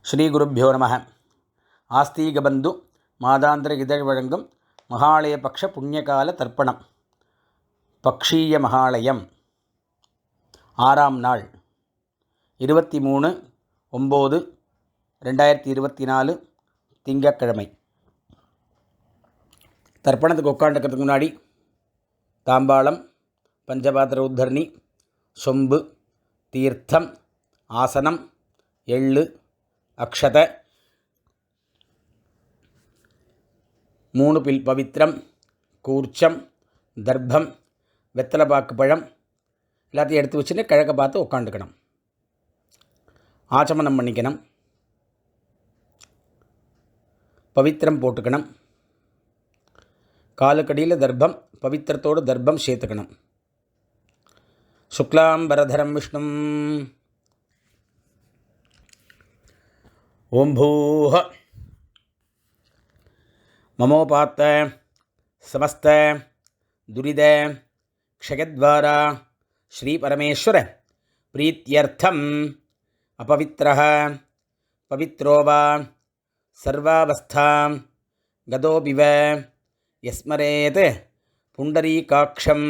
ஸ்ரீ குருப்பியோ நம. ஆஸ்தீகபந்து மாதாந்திர இதழ் வழங்கும் மகாலய பக்ஷ புண்ணியகால தர்ப்பணம். பக்ஷீய மகாலயம் 6ஆம் நாள் 23/9/2024 திங்கட்கிழமை. தர்ப்பணத்துக்கு உட்காந்துக்கிறதுக்கு முன்னாடி தாம்பாளம், பஞ்சபாத்திர உத்தரணி, சொம்பு, தீர்த்தம், ஆசனம், எள்ளு, அக்ஷத, 3 பவித்திரம், கூர்ச்சம், தர்ப்பம், வெத்தலைப்பாக்கு பழம் எல்லாத்தையும் எடுத்து வச்சுட்டு கிழக்க பார்த்து உட்காந்துக்கணும். ஆச்சமனம் பண்ணிக்கணும். பவித்திரம் போட்டுக்கணும். காலுக்கடியில் தர்ப்பம், பவித்திரத்தோடு தர்ப்பம் சேர்த்துக்கணும். சுக்லாம்பரதரம் விஷ்ணும். ஓம் பூஹ மமோபாத்த சமஸ்த துரித க்ஷயத்வாரா ஸ்ரீ பரமேஸ்வர பிரீத்யர்த்தம் அபவித்ரஹ பவித்ரோ வா சர்வாவஸ்தாம் கதோபிவ யஸ்மரேத் புண்டரீகாக்ஷம்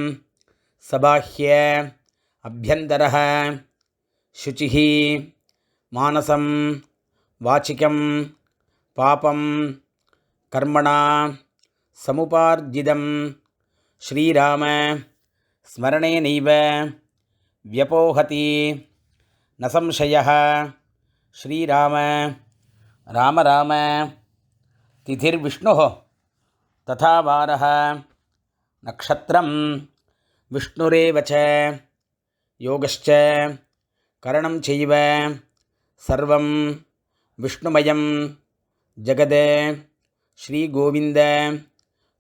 சபாஹ்ய அப்யந்தரஹ சுச்சிஹ மானசம் வாச்சிகம் பாபம் கர்மணா சமுபார்ஜிதம் ஸ்ரீராம ஸ்மரணேனைவ வியபோஹதி ந சம்சயः. ஸ்ரீராம ராம ராம திதிர்விஷ்ணுः ததா வாரः நக்ஷத்ரம் விஷ்ணுரேவ ச யோகஸ்ச கரணம் சைவ சர்வம் விஷ்ணுமயம் ஜகத். ஸ்ரீ கோவிந்த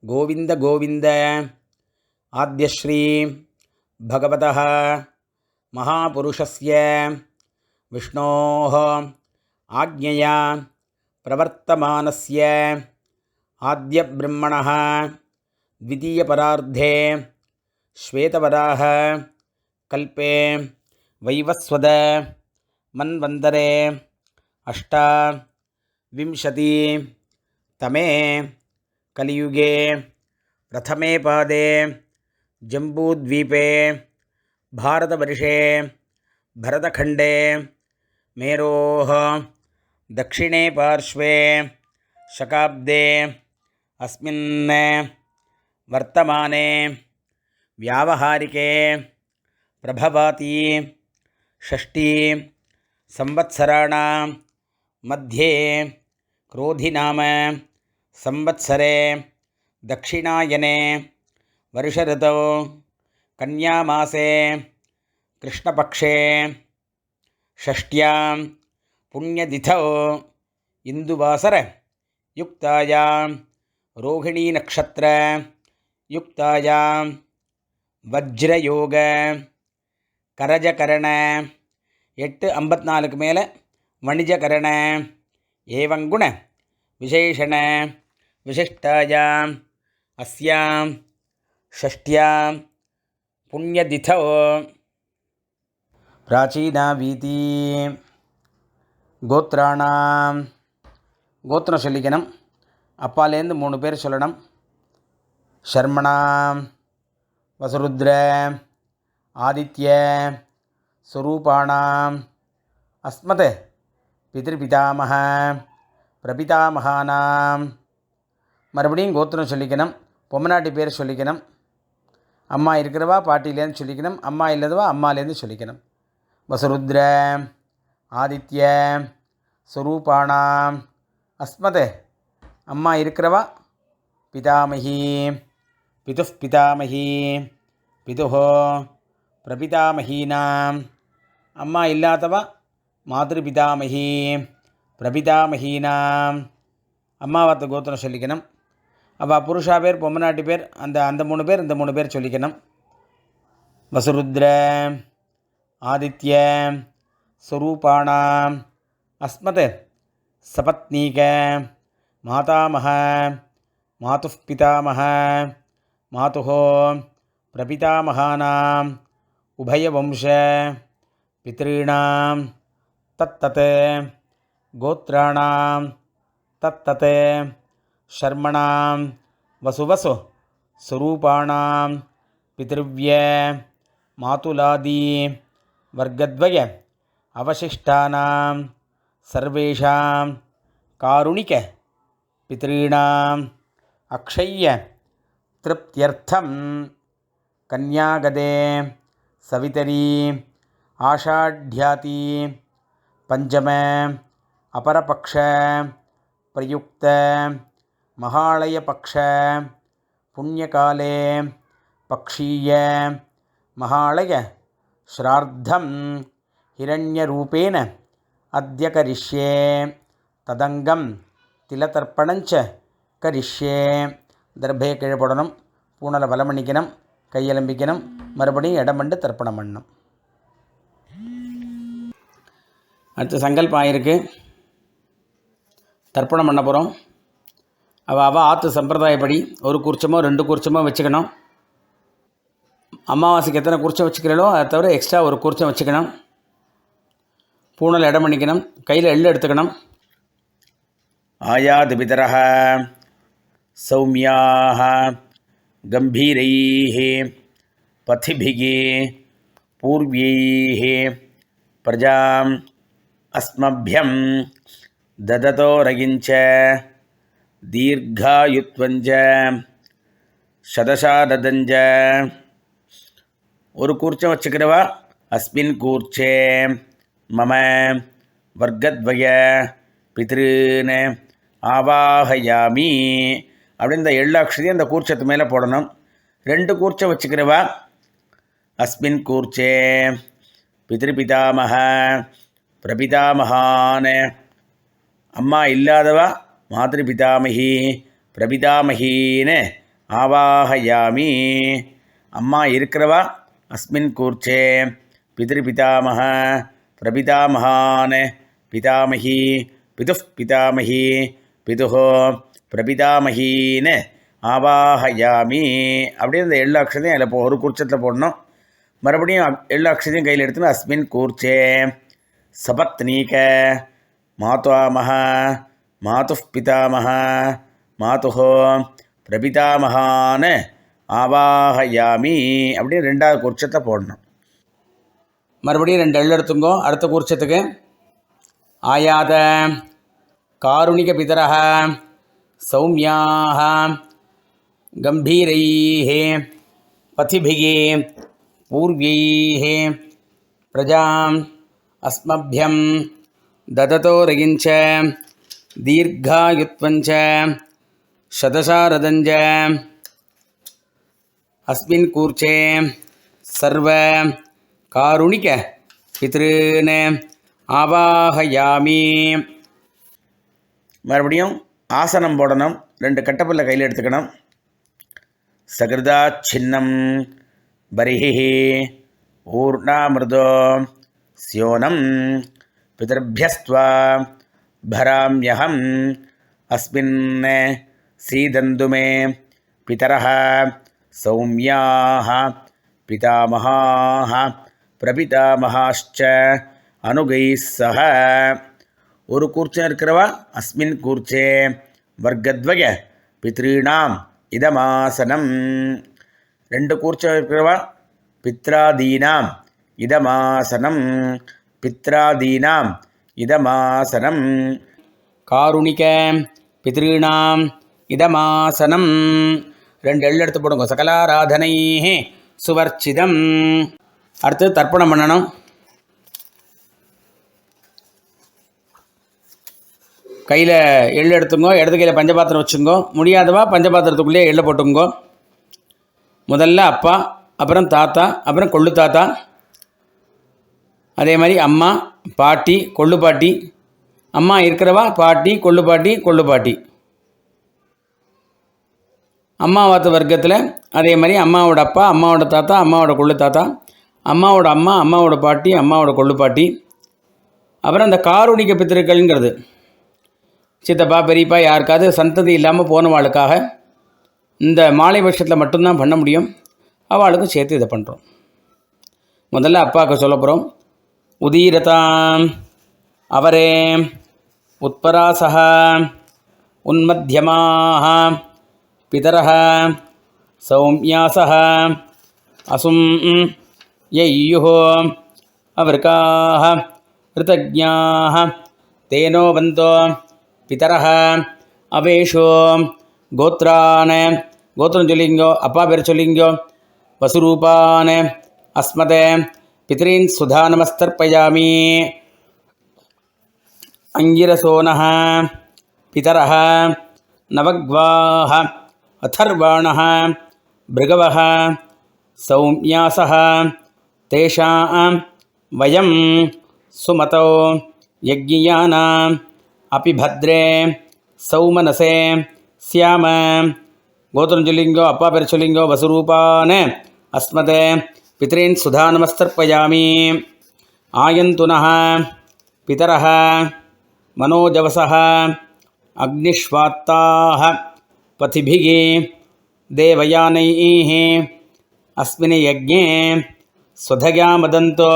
கோவிந்த கோவிந்த. ஆத்யஸ்ரீ பகவதः மகாபுருஷஸ்ய விஷ்ணோः ஆக்ஞயா பிரவர்த்தமானஸ்ய ஆத்யப்ரம்மணः த்விதீயபரார்த்தே ஸ்வேதவராஹ கல்பே வைவஸ்வத மன்வந்தரே அஷ்டாவிம்சதி தமே கலியுகே பிரதமே பாதே ஜம்பூத்வீபே பாரதவர்ஷே பரதகண்டே மேரோः தக்ஷிணே பார்ஷ்வே சகாப்தே அஸ்மின் வர்த்தமானே வியாவஹாரிகே பிரபவாதி ஷஷ்டி संवत्सराणां मध्ये क्रोधिनाम संवत्सरे दक्षिणायने वर्षऋतौ कन्यामासे कृष्णपक्षे षष्ट्यां पुण्यतिथौ इन्दुवासर युक्तायां रोहिणीनक्षत्र युक्तायां वज्रयोग करजकरण 8:54 மேலே வணிஜகரண ஏவங்குண விசேஷண விசிஷ்டாயாம் அஸ்யாம் ஷஷ்டியாம் புண்ணியதிதோ பிராச்சீனா வீதி. கோத்ராணாம் கோத்திரம் சொல்லிக்கணும். அப்பாலேருந்து 3 பேர் சொல்லணும். ஷர்மணாம் வசுருத்ர ஆதித்ய ஸ்வரூபாணாம் அஸ்மத் பிதிர்பிதாமஹ பிரபிதாமகானாம். மறுபடியும் கோத்திரம் சொல்லிக்கணும். பொம்மநாட்டி பேர் சொல்லிக்கணும். அம்மா இருக்கிறவா பாட்டிலேருந்து சொல்லிக்கணும். அம்மா இல்லாதவா அம்மாலேருந்து சொல்லிக்கணும். வசுருத்ர ஆதித்ய ஸ்வரூபாணாம் அஸ்மத். அம்மா இருக்கிறவா பிதாமகி பிதுः பிதாமகி பிதுः பிரபிதாமகீனாம். அம்மா இல்லாதவா மாதృபிதாமகி பிரபிதாமகீனாம். அம்மாவாத்த கோத்திரம் சொல்லிக்கணும். அவள் புருஷா பேர் பொம்மநாட்டி பேர் அந்த 3 பேர் இந்த 3 பேர் சொல்லிக்கணும். வசுருத்ர ஆதித்ய ஸ்வரூபாணாம் அஸ்மத் சபத்னீக மாதாமஹ மாதுः பிதாமஹ மாதுः பிரபிதாமகானாம் உபயவம்ச பித்ருணாம் தத்தத் கோத்ராணாம் தத்ததே ஷர்மணாம் வசுவசு சுரூபாணாம் பித்ருவ்ய மாதுலாதி வர்க்கத்வய அவசிஷ்டானாம் சர்வேஷாம் காருணிக பித்ருணாம் அக்ஷய்ய திருப்தியர்த்தம் கன்யாகதே சவிதரி ஆஷாಢ்யாதி பஞ்சம அபரபக்ஷ பிரயுக்த மகாளயபக்ஷ புண்ணியகாலே பக்ஷீய மகாளய ஸ்ரார்த்தம் ஹிரண்யரூபேண அத்ய கரிஷ்யே ததங்கம் திலதர்ப்பணஞ்ச கரிஷ்யே. தர்பையை கீழே போடணும், பூனலை பலம் பண்ணிக்கணும், கையெலம்பிக்கணும், மறுபடியும் இடம் பண்ணி தர்ப்பணம் பண்ணணும். அடுத்த சங்கல்பம் ஆயிருக்கு, தர்ப்பணம் பண்ண போகிறோம். அவள் ஆற்று சம்பிரதாயப்படி ஒரு கூர்ச்சமோ 2 கூர்ச்சமோ வச்சுக்கணும். அமாவாசைக்கு எத்தனை கூர்ச்சம் வச்சுக்கிறீங்களோ அதை தவிர எக்ஸ்ட்ரா ஒரு கூர்ச்சம் வச்சுக்கணும். பூனல் இடம் பண்ணிக்கணும், கையில் எள்ளு எடுத்துக்கணும். ஆயாது பிதரஹ சௌமியாக கம்பீரைः பதிபிः பூர்வைः பிரஜாம் அஸ்மभ्यं ददतो रगिञ्च दीर्घायुत्वञ्च शतशारदञ्च. ஒரு கூர்ச்சம் வச்சுக்கிறவா அஸ்மின் கூர்ச்சே மம வர்க்கத்வய பித்ருன் ஆவாஹயாமி அப்படின்னு இந்த எள்ளாட்சரியை அந்த கூர்ச்சத்து மேலே போடணும். 2 கூர்ச்சம் வச்சுக்கிறவா அஸ்மின் கூர்ச்சே பித்ருபிதாமக பிரபிதாமகான். அம்மா இல்லாதவா மாத்ருபிதாமகி பிரபிதாமகின்னு ஆவாஹயாமி. அம்மா இருக்கிறவா அஸ்மின் கூர்ச்சே பித்ருபிதாமக பிரபிதாமகான் பிதாமகி பிதுஃப் பிதாமகி பிதுஹோ பிரபிதாமகின்னு ஆவாஹயாமி. அப்படியே இந்த எள்ளு அக்ஷதையும் அதில் ஒரு கூர்ச்சத்தில் போடணும். மறுபடியும் எள்ளு அக்ஷதையும் கையில் எடுத்துன்னு அஸ்மின் கூர்ச்சே சபத்னீக மாதாமக மாதுஃப் பிதாமக மாதுஹோ பிரபிதாமகான்னு ஆவாஹயாமி அப்படின்னு 2வது கூர்ச்சத்தை போடணும். மறுபடியும் 2 எள்ளு எடுத்துங்கோ. அடுத்த கூர்ச்சத்துக்கு ஆயாத காருணிக பிதரஹ சௌமியாக கம்பீரைः பதிபிः பூர்வைः பிரஜாம் அஸ்மभ्यं ददतो रगिञ्च दीर्घायुत्वञ्च शतशारदञ्च अस्मिन् कूर्चे सर्व कारुणिक पितॄन् ஆவாஹயாமி. மறுபடியும் ஆசனம் போடணும். 2 கட்டப்பல்ல கையில் எடுத்துக்கணும். சகிருதா சின்னம் பரிஹி ஊர்ணாமிருதோ ஸ்யோனம் பிதர்பியஸ்த்வா பராம்யஹம் அஸ்மின் சீதந்து மே பிதரஹ சௌமியாஹ பிதாமஹாஹ பிரபிதாமஹாश्च அனுகைः சஹ. ஒரு கூர்ச்சம் இருக்கிறவா அஸ்மின் கூர்ச்சே வர்க்கத்வய பித்ருணாம் இதமாசனம். 2 கூர்ச்சம் இருக்கிறவா பித்ராதீனாம் இதமாசனம் பித்ராதீனாம் இதமாசனம். காருணிக பித்ருணாம் இதமாசனம். 2 எள்ளு எடுத்து போடுங்க. சகலாராதனை சுவர்ச்சிதம். அடுத்து தர்ப்பணம் பண்ணணும். கையில் எள்ளு எடுத்துங்கோ, இடது கையில் பஞ்சபாத்திரம் வச்சுங்கோ. முடியாதவா பஞ்சபாத்திரத்துக்குள்ளேயே எள்ளை போட்டுங்கோ. முதல்ல அப்பா, அப்புறம் தாத்தா, அப்புறம் கொள்ளு தாத்தா, அதே மாதிரி அம்மா, பாட்டி, கொள்ளு பாட்டி. அம்மா இருக்கிறவா பாட்டி, கொள்ளு பாட்டி, கொள்ளு பாட்டி. அம்மாவாத்து வர்க்கத்தில் அதே மாதிரி அம்மாவோட அப்பா, அம்மாவோட தாத்தா, அம்மாவோட கொள்ளு தாத்தா, அம்மாவோட அம்மா, அம்மாவோட பாட்டி, அம்மாவோட கொள்ளு பாட்டி. அப்புறம் அந்த காருணிக பித்திருக்கள்ங்கிறது சித்தப்பா பெரியப்பா யாருக்காவது சந்ததி இல்லாமல் போனவாளுக்காக இந்த மாலை பட்சத்தில் மட்டும்தான் பண்ண முடியும். அவளுக்கும் சேர்த்து இதை பண்ணுறோம். முதல்ல அப்பாவுக்கு சொல்ல போகிறோம். உதீரதாம் அவரே उत्परासः उन्मध्यमाः पितरः सौम्यासः असुं यय्युः अवृकाः ऋतज्ञाः तेनो बन्तो पितरः अवेशो गोत्रान् गोत्रं चोल्लिंगो अप्पा पेर चोल्लिंगो वसुरूपान् अस्मदे पितॄन् सुधा नमस्तर्पयामि अंगिरसोनः पितरः नवग्वाः अथर्वाणः भृगवः सौम्यासः तेषां वयं सुमतौ यज्ञियानाम् अपि भद्रे सौमनसे स्याम गोत्रं चोल्लिंगो अप्पा पेर चोल्लिंगो वसुरूपान् अस्मदे पितॄन् सुधा नमस्तर्पयामि आयन्तुनः पितरः मनोजवसः अग्निष्वात्ताः पथिभिः देवयानैः अस्मिन् यज्ञे स्वधया मदन्तो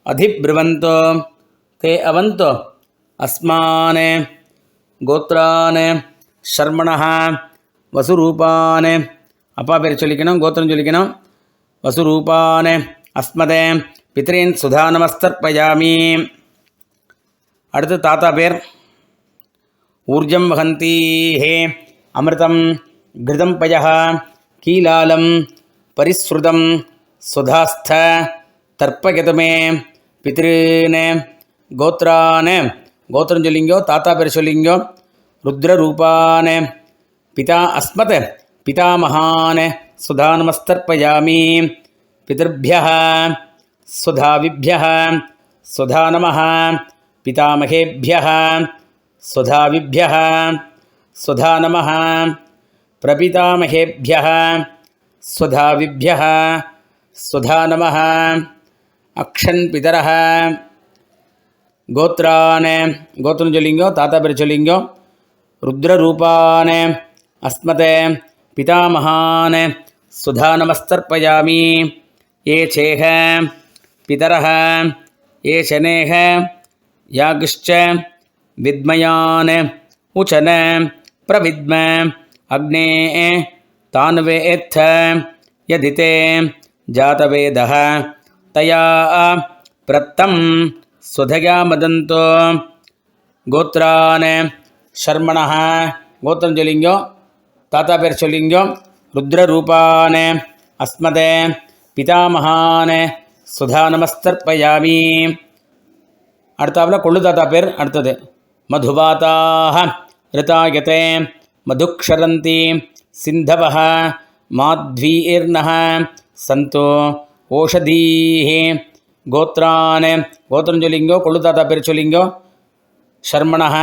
अधिब्रुवन्तो ते अवन्तो अस्मान् गोत्रान् शर्मणः वसुरूपान् अप्पा पेर चोल्लिक्कணும் गोत्रं चोल्लिक्कணும் वसुरूपान् अस्मदे पितॄन् सुधा नमस्तर्पयामि அடுத்து தாத்தா பேர் ஊர்ஜம் வகந்தீஹே அமிர்தம் கிருதம் பயः கீலாலம் பரிஸ்ருதம் சுதாஸ்த தர்ப்பயதுமே பித்ருன் கோத்ரான் கோத்திரம் சொல்லிங்கோ தாத்தா பேர் சொல்லிங்கோ ருத்ரரூபான் பிதா அஸ்மத் பிதாமகான் சுதா நமஸ்தர்ப்பயாமி பிதர்भ्यः சுதாவிभ्यः சுதா நமः पितामहेभ्यः सुधाविभ्यः सुधा नमः प्रपितामहेभ्यः सुधाविभ्यः सुधा नमः अक्षन् पितरः गोत्रान् गोत्रं चोल्लिंगो ताता पेर चोल्लिंगो रुद्ररूपान् अस्मते पितामहान् सुधा नमस्तर्पयामि ये चेह पितरः ये शनेः यागिश्च विद्मयान् उचन प्रविद्म अग्ने तान्वेत्थ यदिते जातवेदः तया प्रत्तं स्वधया मदन्तो गोत्रान् शर्मणः गोत्रं चोल्लिंगो ताता पेर चोल्लिंगो रुद्ररूपान् अस्मदे पितामहान् सुधा नमस्तर्पयामि அடுத்தாப்புல கொள்ளு தாத்தா பேர் அடுத்தது மதுபாதாக ரிதாயதே மதுக்ஷரந்தி சிந்தவः மாத்வீர்ணः சந்தோ ஓஷதீः கோத்ரான் கோத்திரம் சொல்லிங்கோ கொள்ளு தாத்தா பேர் சொல்லிங்கோ शर्मणः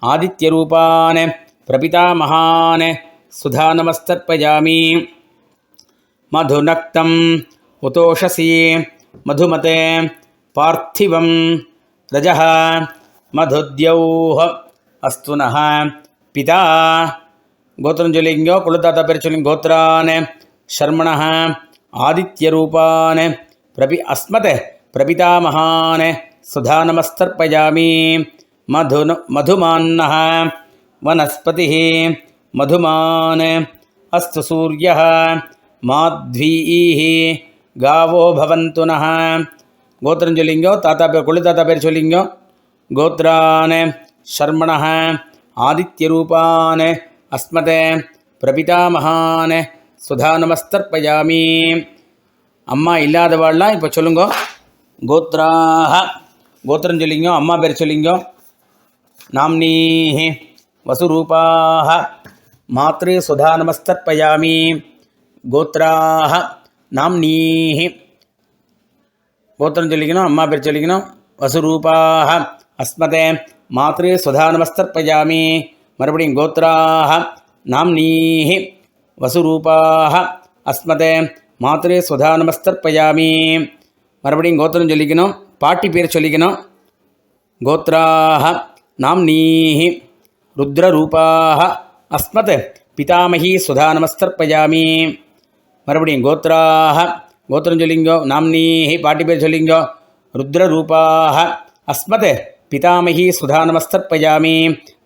आदित्यरूपान् प्रपितामहान् सुधा नमस्तर्पयामि मधुनक्तम् उतोषसी मधुमते पार्थिवं रजः मधुद्यौः अस्तु नः पिता गोत्रं चोल्लिंगो कुलुताता पेर चोल्लिंगो गोत्रान् शर्मणः आदित्यरूपान् अस्मत् प्रपितामहान् सुधा नमस्तर्पयामि मधुमान्नः वनस्पतिः मधुमान् अस्तु सूर्यः माध्वीः गावो भवन्तु नः गोत्रं चोल्लिंगो ताता पेर कोळ्ळु ताता पेर चोल्लिंगो गोत्रान् शर्मणः आदित्यरूपान् अस्मत् प्रपितामहान् सुधा नमस्तर्पयामि अम्मा इल्लादवाळ्ळाम इप्पो सोल्लुंगो गोत्राः गोत्रं चोल्लिंगो अम्मा पेर चोल्लिंगो नाम्नीः वसुरूपाः मातृ सुधा नमस्तर्पयामि गोत्राः नाम्नीः गोत्रं चोल्लिकணும் अम्मा पेर चोल्लिकணும் वसुरूपाः अस्मते मातृ सुधा नमस्तर्पयामि मरुपडियुम गोत्राः नाम्नीः वसुरूपाः अस्मते मातृ सुधा नमस्तर्पयामि मरुपडियुम गोत्रं चोल्लिकணும் पाट्टी पेर चोल्लिकணும் गोत्राः नाम्नीः रुद्ररूपाः अस्मत् पितामही सुधा नमस्तर्पयामि मरुपडियुम गोत्राः गोत्रं चोल्लिंगो नाम्नीः पाट्टी पेर चोल्लिंगो रुद्ररूपाः अस्मत् பிதாமகி சுதா நமஸ்தர்ப்பயாமி.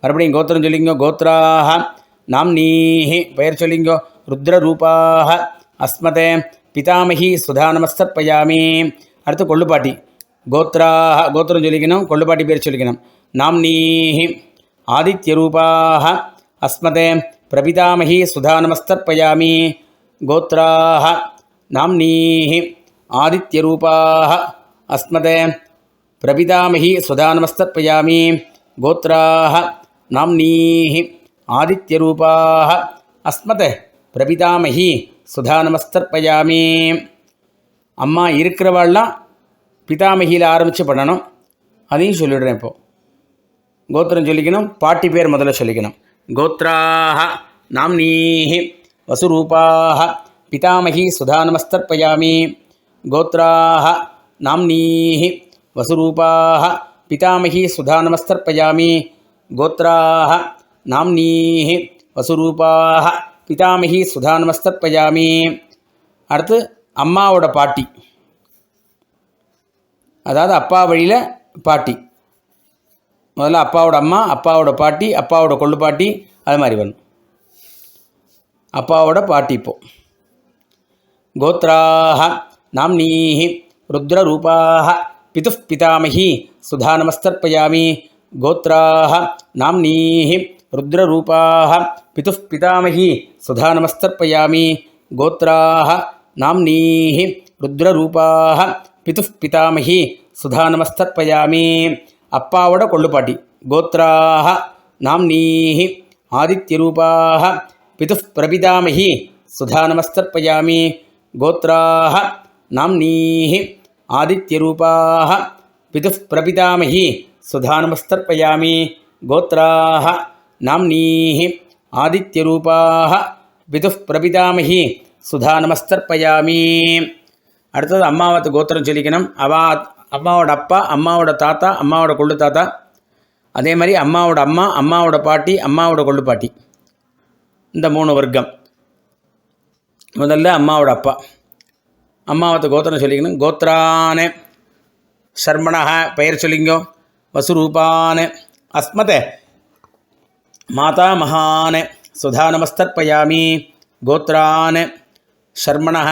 மறுபடியும் கோத்திரம் சொல்லிங்கோ. கோத்ராஹ நாம்னீஹி பெயர் சொல்லிங்கோ. ருத்ரரூபாஹ அஸ்மதே பிதாமகி சுதா நமஸ்தர்ப்பயாமி. அடுத்து கொள்ளுப்பாட்டி. கோத்ராஹ கோத்திரம் சொல்லிக்கணும், கொள்ளுப்பாட்டி பேர் சொல்லிக்கணும். நாம்னீஹி ஆதித்யரூபாஹ அஸ்மதே பிரபிதாமகி சுதா நமஸ்தர்ப்பயாமி. கோத்ராஹ நாம்னீஹி ஆதித்யரூபாஹ அஸ்மதே பிரபிதாமகி சுதா நமஸ்தர்ப்பயாமி. கோத்ராஹ நாம்னீஹி ஆதித்யரூபாஹ அஸ்மதே பிரபிதாமகி சுதா நமஸ்தர்ப்பயாமி. அம்மா இருக்கிறவாள்லாம் பிதாமகியில் ஆரம்பித்து பண்ணணும். அதையும் சொல்லிவிடுறேன். இப்போது கோத்திரம் சொல்லிக்கணும், பாட்டி பேர் முதல்ல சொல்லிக்கணும். கோத்ராஹ நாம்னீஹி வசுரூபாஹ பிதாமகி சுதா நமஸ்தர்ப்பயாமி. கோத்ராஹ நாம்னீஹி வசுரூபாஹ பிதாமகி சுதா நமஸ்தர்ப்பயாமி. கோத்ராஹ நாம்னீஹி வசுரூபாஹ பிதாமகி சுதா நமஸ்தர்ப்பயாமி. அடுத்து அம்மாவோட பாட்டி, அதாவது அப்பா வழியில் பாட்டி. முதல்ல அப்பாவோட அம்மா, அப்பாவோட பாட்டி, அப்பாவோட கொள்ளு பாட்டி, அது மாதிரி வரணும். அப்பாவோட பாட்டி. இப்போ கோத்ராஹ நாம்னீஹி ருத்ரரூபாஹ பிதுஃப் பிதாமகி சுதா நமஸ்தர்ப்பயாமி. கோத்ராஹ நாம்னீஹி ருத்ரரூபாஹ பிதுஃப் பிதாமகி சுதா நமஸ்தர்ப்பயாமி. கோத்ராஹ நாம்னீஹி ருத்ரரூபாஹ பிதுஃப் பிதாமகி சுதா நமஸ்தர்ப்பயாமி. அப்பாவோட கொள்ளுப்பாட்டி. கோத்ராஹ நாம்னீஹி ஆதித்யரூபாஹ பிதுஃப் பிரபிதாமகி சுதா நமஸ்தர்ப்பயாமி. கோத்ராஹ நாம்னீஹி ஆதித்யரூபாஹ பிதுஃப் பிரபிதாமகி சுதா நமஸ்தர்ப்பயாமி. கோத்ராஹ நாம்னீஹி ஆதித்யரூபாஹ பிதுஃப் பிரபிதாமகி சுதா நமஸ்தர்ப்பயாமி. அடுத்தது அம்மாவத்து கோத்திரம் சொல்லிக்கணும். அம்மாவோட அப்பா, அம்மாவோட தாத்தா, அம்மாவோட கொள்ளு தாத்தா, அதே மாதிரி அம்மாவோட அம்மா, அம்மாவோட பாட்டி, அம்மாவோட கொள்ளு பாட்டி, இந்த 3 வர்க்கம். முதல்ல அம்மாவோட அப்பா, அம்மாவத்து கோத்திரம் சொல்லிக்கணும். கோத்ரானே சர்மணஹ பெயர் சொல்லிங்கோ. வசுரூபானே அஸ்மதே மாதா மகானே சுதா நமஸ்தர்ப்பயாமி. கோத்ரானே சர்மணஹ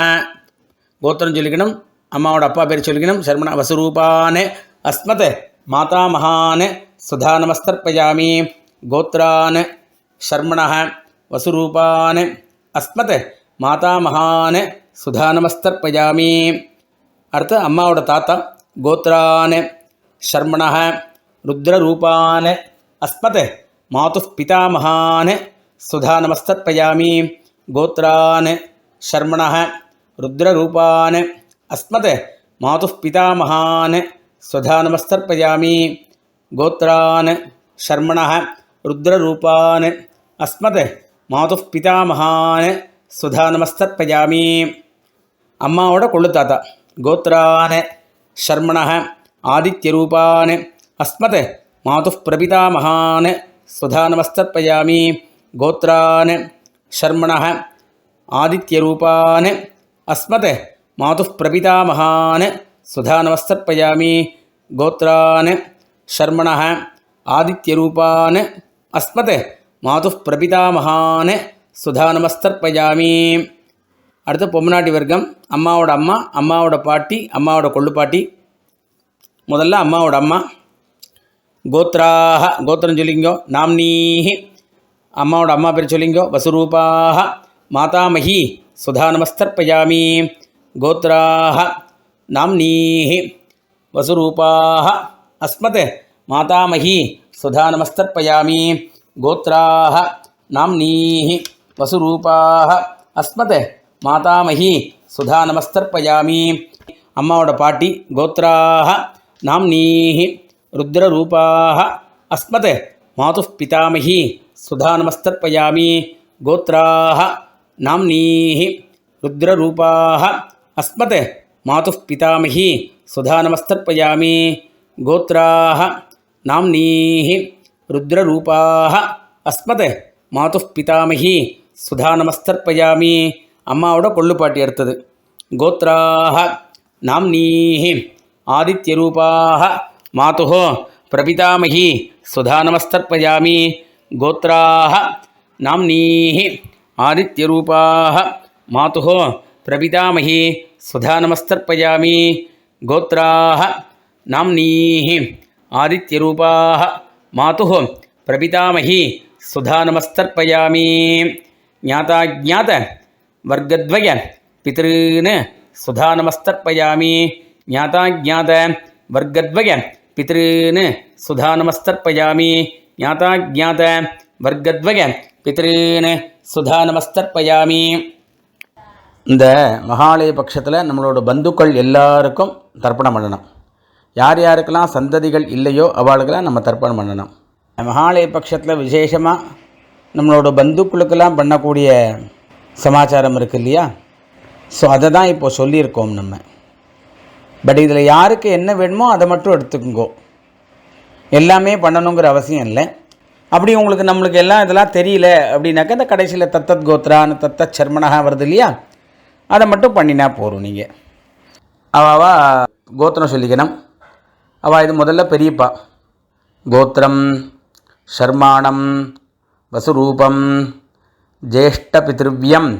கோத்திரம் சொல்லிக்கணும், அம்மாவோட அப்பா பேர் சொல்லிக்கணும். சர்மண வசுரூபானே அஸ்மதே மாதா மகானே சுதா நமஸ்தர்ப்பயாமி. கோத்ரானே சர்மணஹ வசுரூபானே அஸ்மதே மாதா மகானே சுதா நமஸ்தர்ப்பயாமி. அடுத்து அம்மாவோட தாத்தா. கோத்ரானே சர்மணஹ ருத்ரரூபானே அஸ்மதே மாதுஃப் பிதாமகானே சுதா நமஸ்தர்ப்பயாமி. கோத்ரானே சர்மணஹ ருத்ரரூபானே அஸ்மதே மாதுஃப் பிதாமகானே சுதா நமஸ்தர்ப்பயாமி. கோத்ரானே சர்மணஹ ருத்ரரூபானே அஸ்மதே மாதுஃப் பிதாமகானே சுதா நமஸ்தர்ப்பயாமி. அம்மாவோட கொள்ளு தாத்தா. கோத்ரானே சர்மணஹ ஆதித்யரூபானே அஸ்மதே மாதுஃப் பிரபிதாமகானே சுதா நமஸ்தர்ப்பயாமி. கோத்ரானே சர்மணஹ ஆதித்யரூபானே அஸ்மதே மாதுஃப் பிரபிதாமகானே சுதா நமஸ்தர்ப்பயாமி. கோத்ரானே சர்மணஹ ஆதித்யரூபானே அஸ்மதே மாதுஃப் பிரபிதாமகானே சுதா நமஸ்தர்ப்பயாமி. அடுத்து பொம்னாட்டி வர்க்கம். அம்மாவோட அம்மா, அம்மாவோட பாட்டி, அம்மாவோட கொள்ளு பாட்டி. முதல்ல அம்மாவோட அம்மா. கோத்ராஹ கோத்திரம் சொல்லிங்கோ. நாம்னீஹி அம்மாவோட அம்மா பேர் சொல்லிங்கோ. வசுரூபாஹ மாதாமகி சுதா நமஸ்தர்ப்பயாமி. கோத்ராஹ நாம்னீஹி வசுரூபாஹ அஸ்மதே மாதாமகி சுதா நமஸ்தர்ப்பயாமி. கோத்ராஹ நாம்னீஹி வசுரூபாஹ அஸ்மதே மாதாமகி சுதா நமஸ்தர்ப்பயாமி. அம்மாவோட பாட்டி. கோத்ராஹ நாம்னீஹி ருத்ரரூபாஹ அஸ்மதே மாதுஃப் பிதாமகி சுதா நமஸ்தர்ப்பயாமி. கோத்ராஹ நாம்னீஹி ருத்ரரூபாஹ அஸ்மதே மாதுஃப் பிதாமகி சுதா நமஸ்தர்ப்பயாமி. கோத்ராஹ நாம்னீஹி ருத்ரரூபாஹ அஸ்மதே மாதுஃப் பிதாமகி சுதா நமஸ்தர்ப்பயாமி. அம்மாவோட கொள்ளு பாட்டி அடுத்தது. கோத்ராஹ நாம்னீஹி ஆதித்யரூபாஹ மாதுஹோ பிரபிதாமகி சுதா நமஸ்தர்ப்பயாமி. கோத்ராः நாம்னீः ஆதித்யரூபாः மாதுः பிரபிதாமகி சுதா நமஸ்தர்ப்பயாமி. கோத்ராः நாம்னீः ஆதித்யரூபாः மாதுः பிரபிதாமகி சுதா நமஸ்தர்ப்பயாமி. ஞாதாஜ்ஞாத வர்க்கத்வய பித்ருன் சுதா நமஸ்தர்ப்பயாமி. ஞாதாஜ்ஞாத வர்க்கத்வய பித்ருன் சுதா நமஸ்தர்ப்பயாமி. ஞாதாஜ்ஞாத வர்க்கத்வய பித்ருன் சுதா நமஸ்தர்ப்பயாமி. இந்த மகாலய பட்சத்தில் நம்மளோட பந்துக்கள் எல்லாருக்கும் தர்ப்பணம் பண்ணணும். யார் யாருக்கெல்லாம் சந்ததிகள் இல்லையோ அவளுக்கெல்லாம் நம்ம தர்ப்பணம் பண்ணணும். மகாலய பட்சத்தில் விசேஷமாக நம்மளோட பந்துக்களுக்கெல்லாம் பண்ணக்கூடிய சமாச்சாரம் இருக்குது இல்லையா? ஸோ அதை தான் இப்போது சொல்லியிருக்கோம் நம்ம. பட் இதில் யாருக்கு என்ன வேணுமோ அதை மட்டும் எடுத்துக்கோங்கோ. எல்லாமே பண்ணணுங்கிற அவசியம் இல்லை. அப்படி உங்களுக்கு நம்மளுக்கு எல்லாம் இதெல்லாம் தெரியல அப்படின்னாக்கா இந்த கடைசியில் தத்தத் கோத்ரான்னு தத்தத் சர்மனகா வருது இல்லையா? அதை மட்டும் பண்ணினா போகிறோம். நீங்கள் அவா கோத்திரம் சொல்லிக்கணும். அவள் இது முதல்ல பெரியப்பா. கோத்திரம் ஷர்மாணம் வசுரூபம் ஜேஷ்டபித்ருவ்யம்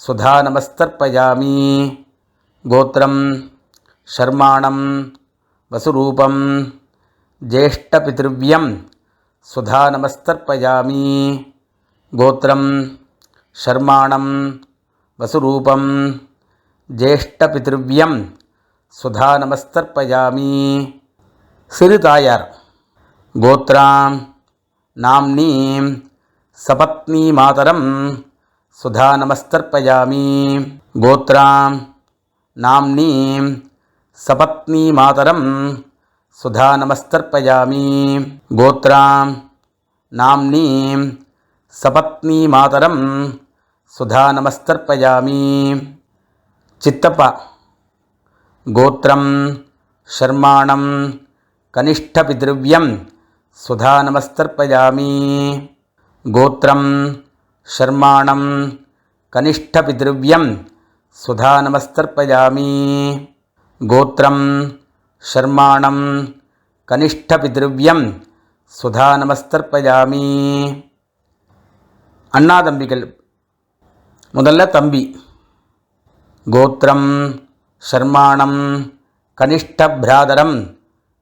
சுதா நமஸ்தர்ப்பயாமி. கோத்திரம் ஷர்மாணம் வசுரூபம் ஜேஷ்டபித்ருவ்யம் சுதா நமஸ்தர்ப்பயாமி. கோத்திரம் ஷர்மாணம் வசுரூபம் ஜேஷ்டபித்ருவ்யம் சுதா நமஸ்தர்ப்பயாமி. சிறு தாயார். கோத்ராம் நாம்னீம் சபத்னி மாதரம் சுதா நமஸ்தர்ப்பயாமி. கோத்ராம் நாம்னீம் சபத்னி மாதரம் சுதா நமஸ்தர்ப்பயாமி. கோத்ராம் நாம்னீம் சபத்னி மாதரம் சுதா நமஸ்தர்ப்பயாமி. சித்தப்பா. கோத்திரம் ஷர்மாணம் கனிஷ்டபித்ருவ்யம் சுதா நமஸ்தர்ப்பயாமி. கோத்திரம் ஷர்மாணம் கனிஷ்டபித்ருவ்யம் சுதா நமஸ்தர்ப்பயாமி. கோத்திரம் ஷர்மாணம் கனிஷ்டபித்ருவ்யம் சுதா நமஸ்தர்ப்பயாமி. அண்ணா தம்பிகள். முதல்ல தம்பி. கோத்திரம் ஷர்மாணம் கனிஷ்டப்ராதரம்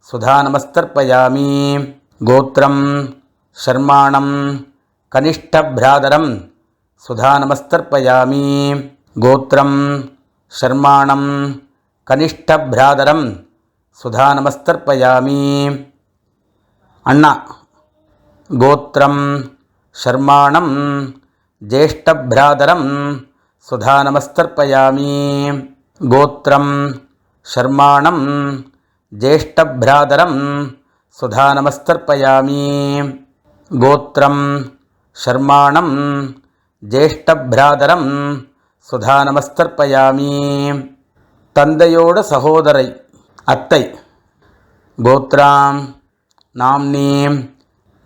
சுதா நமஸ்தர்ப்பயாமி. கோத்திரம் ஷர்மாணம் கனிஷ்டப்ராதரம் சுதா நமஸ்தர்ப்பயாமி. கோத்திரம் ஷர்மாணம் கனிஷ்டப்ராதரம் சுதா நமஸ்தர்ப்பயாமி. அண்ணா. கோத்திரம் ஷர்மாணம் ஜேஷ்டப்ராதரம் சுதா நமஸ்தர்ப்பயாமி. கோத்திரம் ஷர்மாணம் ஜேஷ்டப்ராதரம் சுதா நமஸ்தர்ப்பயாமி. கோத்திரம் ஷர்மாணம் ஜேஷ்டப்ராதரம் சுதா நமஸ்தர்ப்பயாமி. தந்தையோட சகோதரை அத்தை. கோத்ராம் நாம்னீம்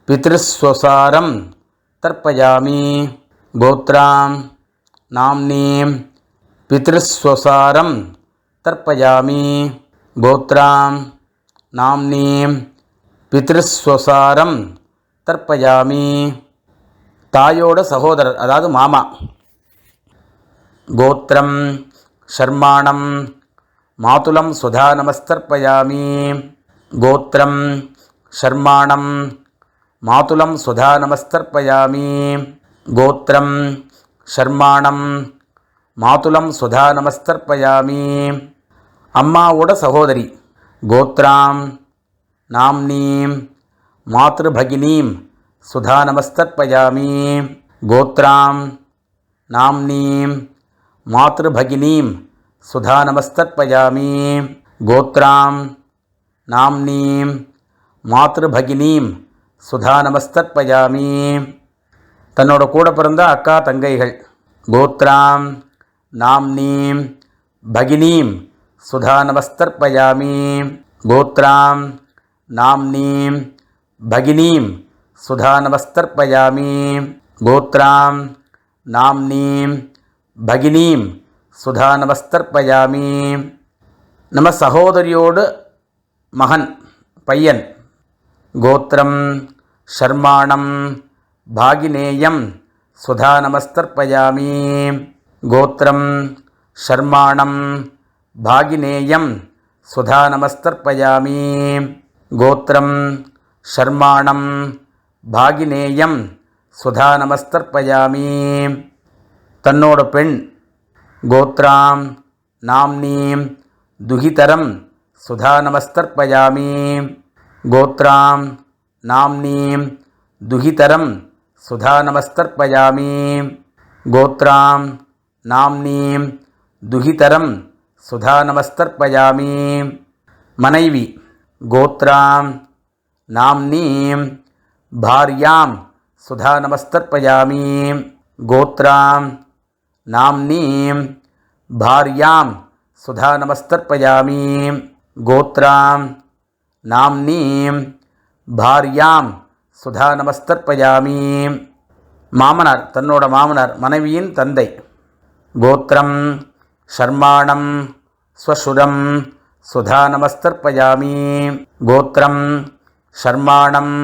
பித்ருஸ்வசாரம் தர்ப்பயாமி. கோத்ராம் நாம்னீம் பித்ருஸ்வசாரம் தர்ப்பயாமி. கோத்ராம் நாம்னீம் பித்ருஸ்வசாரம் தர்ப்பயாமி. தாயோட சகோதரர் அதாவது மாமா. கோத்திரம் ஷர்மாணம் மாதுலம் சுதா நமஸ்தர்ப்பயாமி. கோத்திரம் ஷர்மாணம் மாதுலம் சுதா நமஸ்தர்ப்பயாமி. கோத்திரம் ஷர்மாணம் மாதுலம் சுதா நமஸ்தர்ப்பயாமி. அம்மாவோட சகோதரி. கோத்ராம் நாம்னீம் மாத்ருபகினீம் சுதா நமஸ்தர்ப்பயாமி. கோத்ராம் நாம்னீம் மாத்ருபகினீம் சுதா நமஸ்தர்ப்பயாமி. கோத்ராம் நாம்னீம் மாத்ருபகினீம் சுதா நமஸ்தர்ப்பயாமி. தன்னோட கூட பிறந்த அக்கா தங்கைகள். கோத்ராம் நாம்னீம் பகினீம் சுதா நமஸ்தர்ப்பயாமி. கோத்ராம் நாம்னீம் பகினீம் சுதா நமஸ்தர்ப்பயாமி. கோத்ராம் நாம்னீம் பகினீம் சுதா நமஸ்தர்ப்பயாமி. நம்ம சகோதரியோடு மகன் பையன் கோத்ரம் ஷர்மாணம் பாகினேயம் சுதா நமஸ்தர்ப்பயாமி. கோத்ரம் ஷர்மாணம் பாகினேயம் சுதா நமஸ்தர்ப்பயாமி. கோத்ரம் ஷர்மாணம் பாகினேயம் சுதா நமஸ்தர்ப்பயாமி. தன்னோட பெண் கோத்ராம் நாம்னீம் துஹிதரம் சுதா நமஸ்தர்ப்பயாமி. கோத்ராம் நாம்னீம் துஹிதரம் சுதா நமஸ்தர்ப்பயாமி. கோத்ராம் நாம்னீம் துஹிதரம் சுதா நமஸ்தர்ப்பயாமி. மனைவி கோத்ராம் நாம்னீம் பார்யாம் சுதா நமஸ்தர்ப்பயாமி. கோத்ராம் நாம்னீம் பார்யாம் சுதா நமஸ்தர்ப்பயாமி. கோத்ராம் நாம்னீம் பார்யாம் சுதா நமஸ்தர்ப்பயாமி. மாமனார் தன்னோட மாமனார் மனைவியின் தந்தை கோத்ரம் ஷர்மாணம் ஸ்வசுரம் சுதா நமஸ்தர்ப்பயாமி. கோத்ரம் ஷர்மாணம்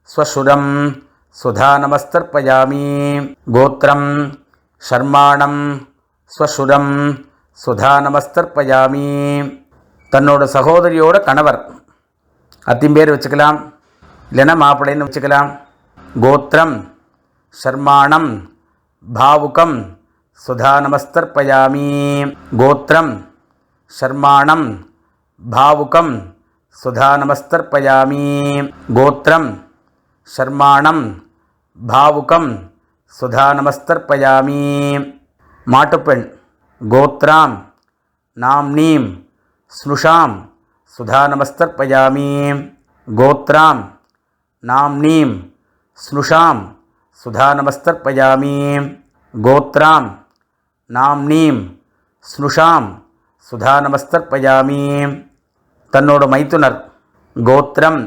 ஸ்வசுரம் சுதா நமஸ்தர்ப்பயாமி. கோத்ரம் ஷர்மாணம் ஸ்வசுரம் சுதா நமஸ்தர்ப்பயாமி. தன்னோட சகோதரியோட கணவர் அத்தின் பேர் வச்சுக்கலாம், இல்லைன்னா மாப்பிள்ளைன்னு வச்சுக்கலாம். கோத்ரம் ஷர்மாணம் பாவுகம் சுதா நமஸ்தர்ப்பயாமி. கோத்ரம் ஷர்மாணம் பாவுகம் சுதா நமஸ்தர்ப்பயாமி. கோத்ரம் ஷர்மாணம் பாவுகம் சுதா நமஸ்தர்ப்பயாமி. மாட்டுப்பெண் கோத்ராம் நாம்னீம் ஸ்னுஷாம் சுதா நமஸ்தர்ப்பயாமி. கோத்ராம் நாம்னீம் ஸ்னுஷாம் சுதா நமஸ்தர்ப்பயாமி. கோத்ராம் நாம்னீம் ஸ்னுஷாம் சுதா நமஸ்தர்ப்பயாமி. தன்னோட மைத்துனர் கோத்ரம்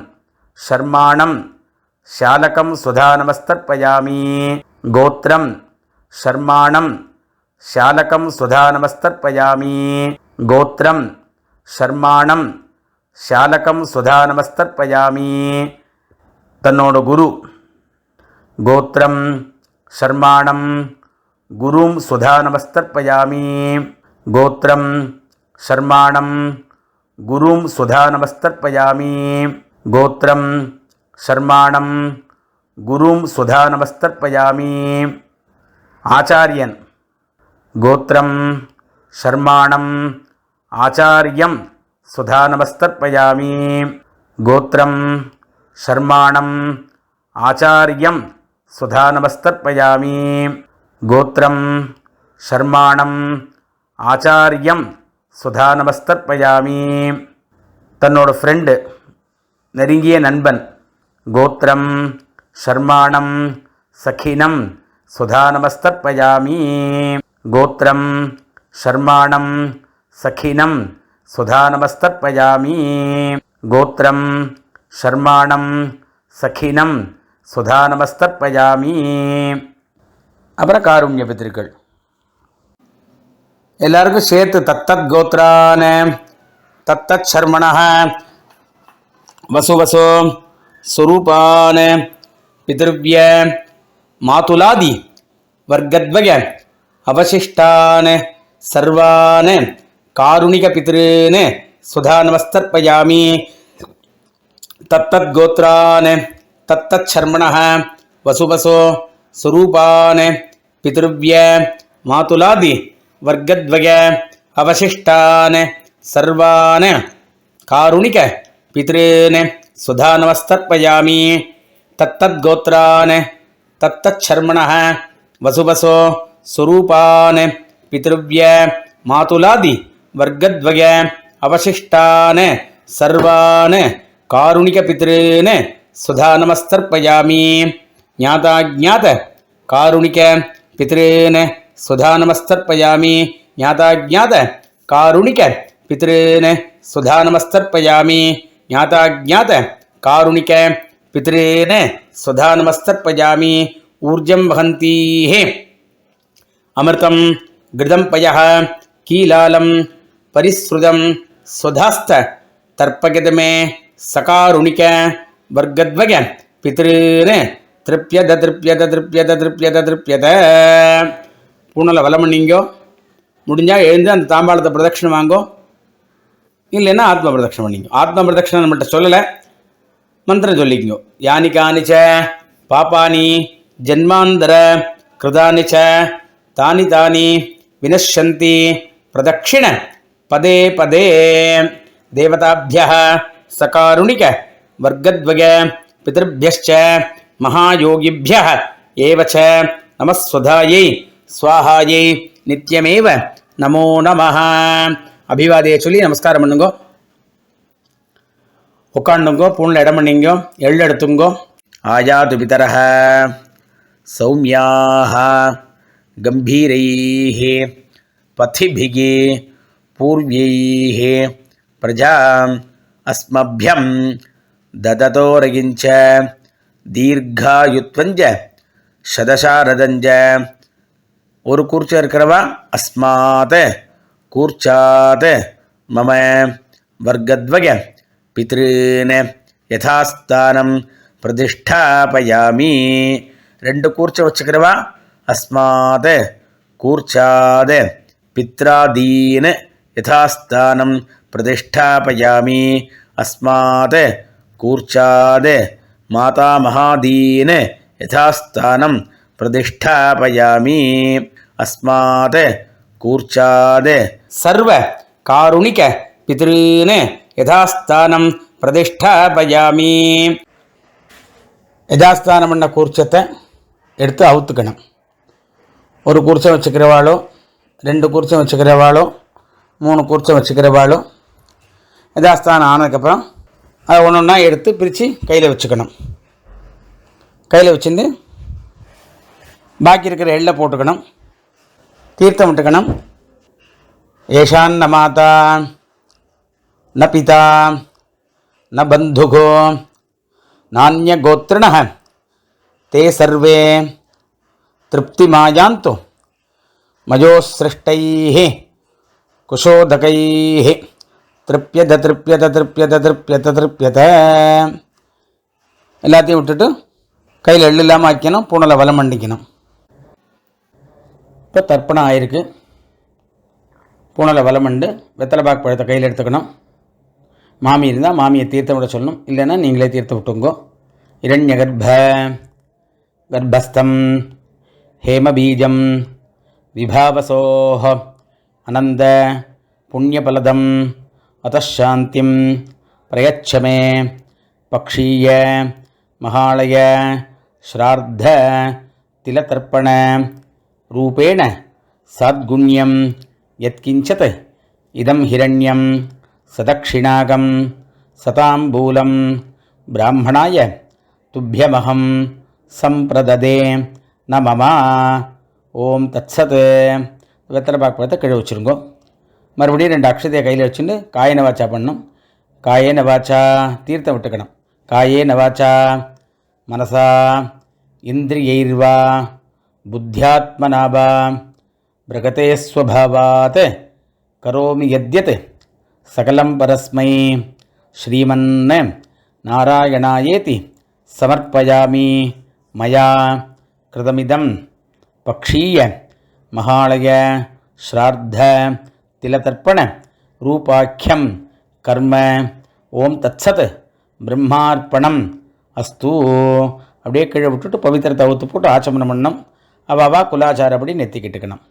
ஷர்மாணம் ஷாலகம் சுதா நமஸ்தர்ப்பயாமி. கோத்ரம் ஷர்மாணம் ஷாலகம் சுதா நமஸ்தர்ப்பயாமி. கோத்ரம் ஷர்மாணம் ஷாலகம் சுதா நமஸ்தர்ப்பயாமி. தன்னோட குரு கோத்ரம் ஷர்மாணம் குரும் சுதா நமஸ்தர்ப்பயாமி. கோத்ரம் ஷர்மாணம் குரும் சுதா நமஸ்தர்ப்பயாமி. கோத்ரம் ஷர்மாணம் குரும் சுதா நமஸ்தர்ப்பயாமி. ஆச்சாரியன் கோத்ரம் ஷர்மாணம் ஆச்சாரியம் சுதா நமஸ்தர்ப்பயாமி. கோத்ரம் ஷர்மாணம் ஆச்சாரியம் சுதா நமஸ்தர்ப்பயாமி. கோத்ரம் ஷர்மாணம் ஆச்சாரியம் சுதா நமஸ்தர்ப்பயாமி. தன்னோட ஃப்ரெண்டு நெருங்கிய நண்பன் கோத்ரம் ஷர்மாணம் சகினம் சுதா நமஸ்தர்ப்பயாமி. கோத்ரம் ஷர்மாணம் சகினம் சுதா நமஸ்தர்ப்பயாமி. கோத்ரம் ஷர்மாணம் சகினம் சுதா நமஸ்தர்ப்பயாமி. அப்புறம் காருண்ய பித்திருக்கள் எல்லாருக்கும் சேர்த்து தத்தத் கோத்ரான தத்தத் ஷர்மணः வசுவசோ ஸ்வரூபான பிதృவ்ய மாதுலாதி வர்க்கத்வய அவசிஷ்டான சர்வான காருணிக பித்ருன் சுதா நமஸ்தர்ப்பயாமி. தத்தத் கோத்ரான் தத்தத் ஷர்மணः வசுவசோ ஸ்வரூபான பிதృவ்ய மாதுலாதி வர்க்கத்வய அவசிஷ்டான சர்வான காருணிக பித்ருன் சுதா நமஸ்தர்ப்பயாமி. தத்தத் கோத்ரான் தத்தத் ஷர்மணः வசுவசோ ஸ்வரூபான் பிதృவ்ய மாதுலாதி வர்க்கத்வய அவசிஷ்டான சர்வான் காருணிக பித்ருன் சுதா நமஸ்தர்ப்பயாமி. ஞாதாஜ்ஞாத காருணிக பித்ருன் சுதா நமஸ்தர்ப்பயாமி. ஞாதாஜ்ஞாத காருணிக பித்ருன் சுதா நமஸ்தர்ப்பயாமி. ஞாதாஜ்ஞாத காருணிக பித்ருன் சுதா நமஸ்தர்ப்பயாமி. ஊர்ஜம் வஹந்தீஹ அமிர்தம் கிருதம் பயः கீலாலம் பரிஸ்ருதம் சுதாஸ்த தர்ப்பகிதமே சகாருணிக வர்க்கத்வக பித்ருன்னு திருப்யத திருப்யத திருப்யத திருப்யத திருப்யத. பூனலை வலம் பண்ணிங்கோ. முடிஞ்சால் எழுந்து அந்த தாம்பாளத்தை பிரதட்சணம் வாங்கோ. இல்லைன்னா ஆத்ம பிரதட்சணம் பண்ணிங்கோ. ஆத்ம பிரதட்சணம் நம்மகிட்ட சொல்லலை, மந்திரம் சொல்லிக்கோ. யானி காணிச்ச பாப்பானி ஜன்மாந்தர கிருதானிச்ச தானி தானி வினஷ்யந்தி பிரதட்சிண பதே பதே. தேவதாபிய சகாருணிக வர்க்கத்வக பிதர்பியश्च மகாயோகிபிய ஏவச்ச நமஸ்வதாயை ஸ்வாஹாயை நித்யமேவ நமோ நமஹ. அபிவாதையை சொல்லி நமஸ்காரம் பண்ணுங்கோ. உட்காந்துங்கோ. பூணில் இடம் பண்ணிங்கோ. எள்ளு எடுத்துங்கோ. ஆயாது பிதரஹ சௌமியாக கம்பீரைः பதிபிः பூர்வைः பிரஜாம் அஸ்மப்யம் தததோரகிஞ்ச தீர்காயுத்வஞ்ச சதசாரதஞ்ச. ஒரு கூர்ச்சம் இருக்கிறவா அஸ்மாத் கூர்ச்சாத் மம வர்க்கத்வக பித்ருன் யதாஸ்தானம் பிரதிஷ்டாபயாமி. ரெண்டு கூர்ச்சம் வச்சுக்கிறவா அஸ்மாத் கூர்ச்சாத் பித்ராதீன் யதாஸ்தானம் பிரதிஷ்டாபயாமி. அஸ்மாத் கூர்ச்சாத் மாதாமகாதீன் யதாஸ்தானம் பிரதிஷ்டாபயாமி. அஸ்மாத் கூர்ச்சாத் சர்வ காருணிக பித்ருன் யதாஸ்தானம் பிரதிஷ்டாபயாமி. யதாஸ்தானம் பண்ண கூர்ச்சத்தை எடுத்து அவுத்துக்கணும். ஒரு கூர்ச்சம் வச்சுக்கிறவாளோ, ரெண்டு கூர்ச்சம் வச்சுக்கிறவாளோ, மூணு கூர்ச்சம் வச்சுக்கிறவாளோ யதாஸ்தானம் ஆனதுக்கப்புறம் அதை ஒன்று ஒன்றா எடுத்து பிரித்து கையில் வச்சுக்கணும். கையில் வச்சுருந்து பாக்கி இருக்கிற எள்ளை போட்டுக்கணும். தீர்த்தம் விட்டுக்கணும். ஏஷான் ந மாதா ந பிதா ந பந்துகோ நானிய கோத்ரிணः தே சர்வே திருப்திமாயாந்து மயோசிருஷ்டைः குஷோதகைः திருப்யத திருப்யத திருப்யத திருப்யத திருப்யத. எல்லாத்தையும் விட்டுட்டு கையில் எள்ளு இல்லாமல் ஆக்கணும். பூனலை வலம் பண்ணிக்கணும். இப்போ தர்ப்பணம் ஆயிருக்கு. பூனலை வலம் பண்ணி வெத்தலை பாக்கு பழத்தை கையில் எடுத்துக்கணும். மாமி இருந்தால் மாமியை தீர்த்தம் விட சொல்லணும். இல்லைன்னா நீங்களே தீர்த்தம் விட்டுங்கோ. இரண்ய கர்ப்பஸ்தம் ஹேமபீஜம் விபாவசோஹ அனந்த புண்ணியபலதம் அதாந்திம் பிரயச்சமே பக்ஷீய மகாலய ஸ்ரார்த்த திலதர்ப்பண ரூபேண சாத்குண்யம் யத்கிஞ்சத் இதம் ஹிரண்யம் சதக்ஷிணாகம் சதாம்பூலம் பிராமணாய துப்யமஹம் சம்பிரததே ந மம. ஓம் தத்சத். வெத்தலை பாக்கு பழத்தை கீழே வச்சுருங்கோ. மறுபடியும் ரெண்டு அக்ஷதையை கையில் வச்சுட்டு காயேன வாச்சா பண்ணணும். காயேன வாச்சா தீர்த்தம் விட்டுக்கணும். காயேன வாச்சா மனசா இந்திரியைர்வா புத்தியாத்மனாவா பிரகதே ஸ்வபாவாத் கரோமி யத்யத் சகலம் பரஸ்மை ஸ்ரீமன் நாராயணாயேதி சமர்ப்பயாமி. மயா கிருதமிதம் பக்ஷீய மகாலய ஸ்ரார்த்த திலதர்ப்பண ரூபாக்கியம் கர்ம. ஓம் தத்சத். பிரம்மார்ப்பணம் அஸ்து. அப்படியே கீழே விட்டுட்டு பவித்திரத்தை ஊற்று போட்டு ஆச்சமனம் பண்ணணும். அவாவா குலாச்சாரப்படி நெத்திக்கிட்டுக்கணும்.